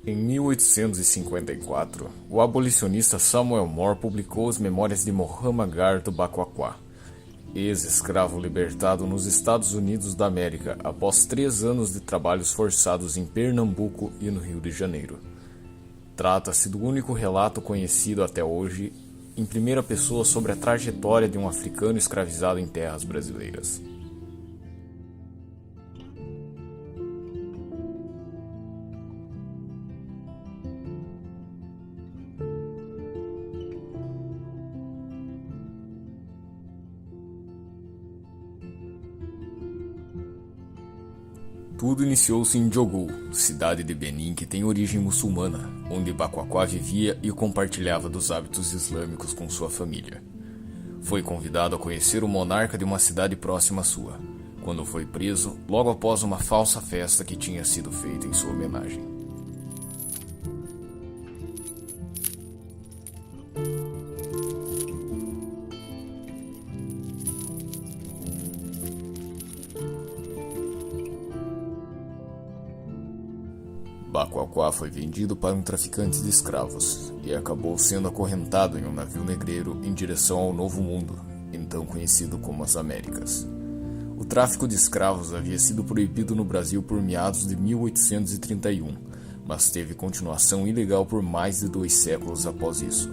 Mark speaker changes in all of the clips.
Speaker 1: Em 1854, o abolicionista Samuel Moore publicou as Memórias de Muhammad Gardo Bakwaquá, ex-escravo libertado nos Estados Unidos da América após 3 anos de trabalhos forçados em Pernambuco e no Rio de Janeiro. Trata-se do único relato conhecido até hoje em primeira pessoa sobre a trajetória de um africano escravizado em terras brasileiras. Tudo iniciou-se em Djogou, cidade de Benin que tem origem muçulmana, onde Bakwaquá vivia e compartilhava dos hábitos islâmicos com sua família. Foi convidado a conhecer o monarca de uma cidade próxima à sua, quando foi preso logo após uma falsa festa que tinha sido feita em sua homenagem. Bakwaquá foi vendido para um traficante de escravos e acabou sendo acorrentado em um navio negreiro em direção ao Novo Mundo, então conhecido como as Américas. O tráfico de escravos havia sido proibido no Brasil por meados de 1831, mas teve continuação ilegal por mais de 2 séculos após isso.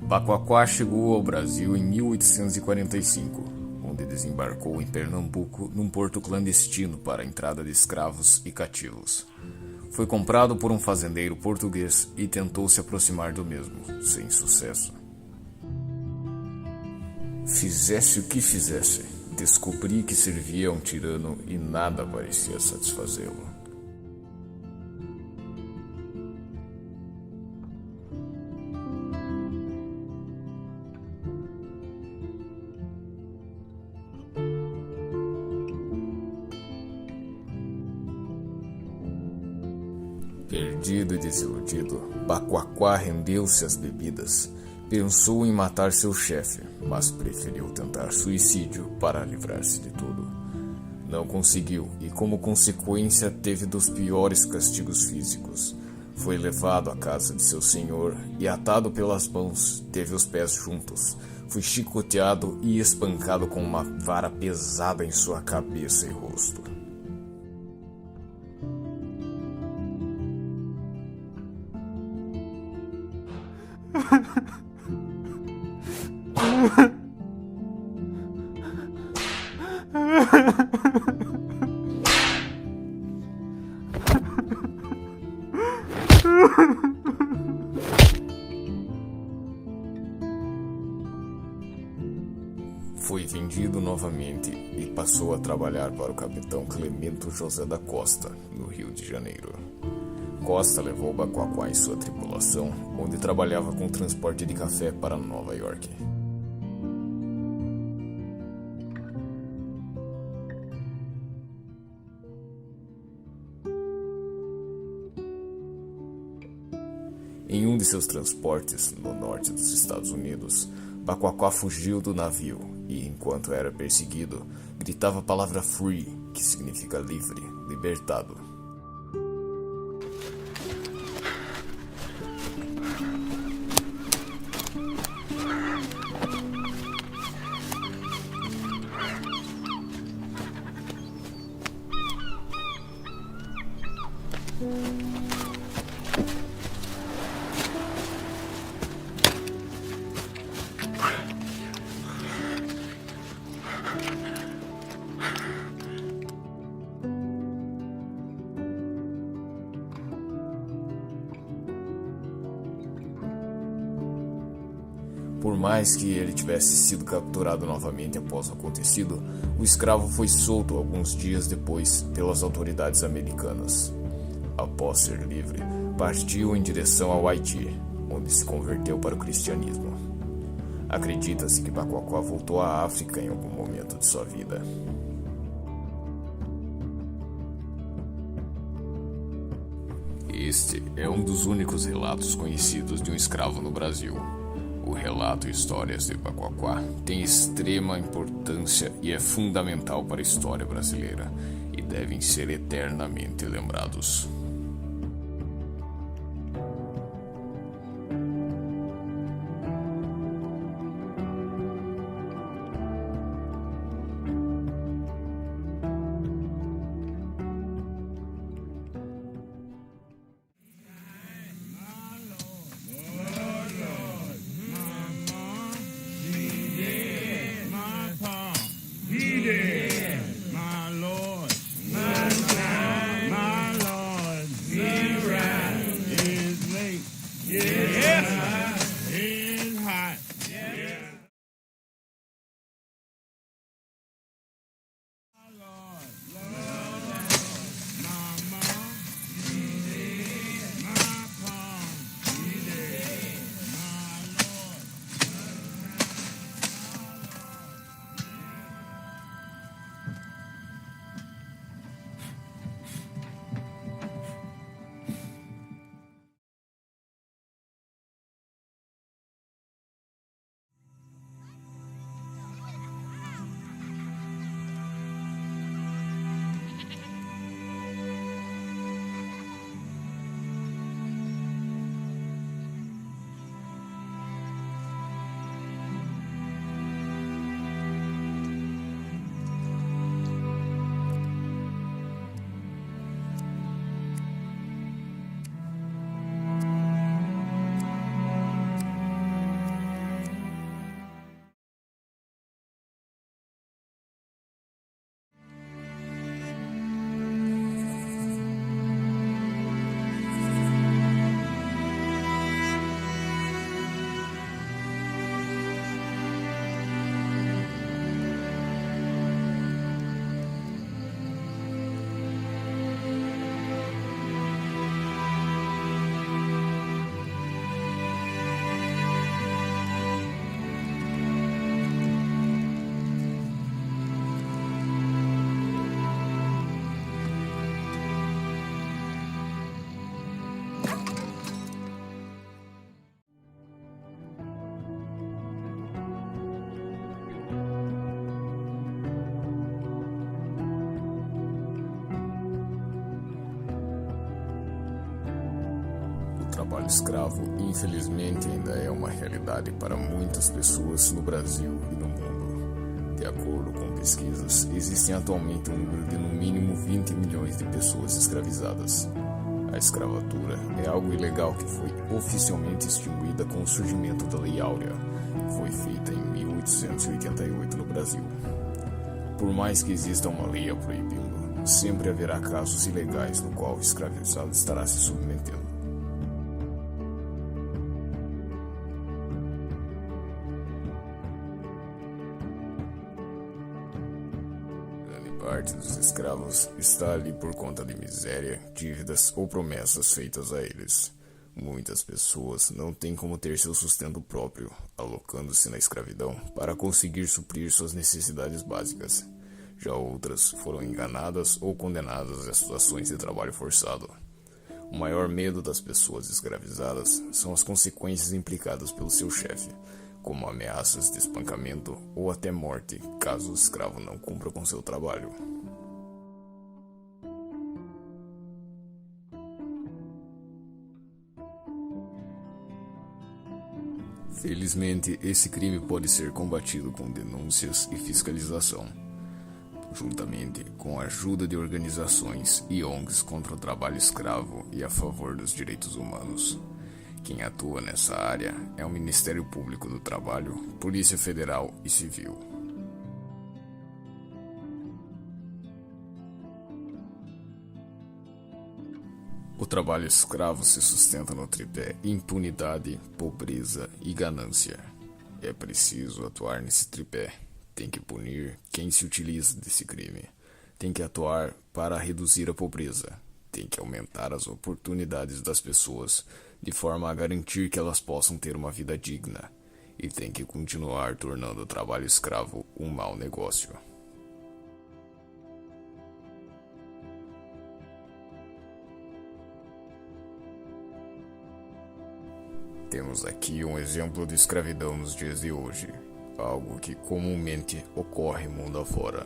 Speaker 1: Bakwaquá chegou ao Brasil em 1845, onde desembarcou em Pernambuco num porto clandestino para a entrada de escravos e cativos. Foi comprado por um fazendeiro português e tentou se aproximar do mesmo, sem sucesso. Fizesse o que fizesse, descobri que servia a um tirano e nada parecia satisfazê-lo. Perdido e desiludido, Bakwaquá rendeu-se às bebidas. Pensou em matar seu chefe, mas preferiu tentar suicídio para livrar-se de tudo. Não conseguiu e, como consequência, teve dos piores castigos físicos. Foi levado à casa de seu senhor e, atado pelas mãos, teve os pés juntos. Foi chicoteado e espancado com uma vara pesada em sua cabeça e rosto. Foi vendido novamente e passou a trabalhar para o capitão Clemento José da Costa, no Rio de Janeiro. Costa levou Bakwaquá em sua tripulação, onde trabalhava com transporte de café para Nova York. Em um de seus transportes, no norte dos Estados Unidos, Bakwaquá fugiu do navio e, enquanto era perseguido, gritava a palavra free, que significa livre, libertado. Por mais que ele tivesse sido capturado novamente após o acontecido, o escravo foi solto alguns dias depois pelas autoridades americanas. Após ser livre, partiu em direção ao Haiti, onde se converteu para o cristianismo. Acredita-se que Baquaquá voltou à África em algum momento de sua vida. Este é um dos únicos relatos conhecidos de um escravo no Brasil. O relato Histórias de Baquaquá tem extrema importância e é fundamental para a história brasileira e devem ser eternamente lembrados. O trabalho escravo, infelizmente, ainda é uma realidade para muitas pessoas no Brasil e no mundo. De acordo com pesquisas, existem atualmente um número de no mínimo 20 milhões de pessoas escravizadas. A escravatura é algo ilegal que foi oficialmente extinguida com o surgimento da Lei Áurea, que foi feita em 1888 no Brasil. Por mais que exista uma lei a proibi-lo, sempre haverá casos ilegais no qual o escravizado estará se submetendo. Parte dos escravos está ali por conta de miséria, dívidas ou promessas feitas a eles. Muitas pessoas não têm como ter seu sustento próprio, alocando-se na escravidão para conseguir suprir suas necessidades básicas. Já outras foram enganadas ou condenadas a situações de trabalho forçado. O maior medo das pessoas escravizadas são as consequências implicadas pelo seu chefe, como ameaças de espancamento ou até morte, caso o escravo não cumpra com seu trabalho. Felizmente, esse crime pode ser combatido com denúncias e fiscalização, juntamente com a ajuda de organizações e ONGs contra o trabalho escravo e a favor dos direitos humanos. Quem atua nessa área é o Ministério Público do Trabalho, Polícia Federal e Civil. O trabalho escravo se sustenta no tripé impunidade, pobreza e ganância. É preciso atuar nesse tripé. Tem que punir quem se utiliza desse crime. Tem que atuar para reduzir a pobreza. Tem que aumentar as oportunidades das pessoas, de forma a garantir que elas possam ter uma vida digna. E tem que continuar tornando o trabalho escravo um mau negócio. Temos aqui um exemplo de escravidão nos dias de hoje, algo que comumente ocorre mundo afora.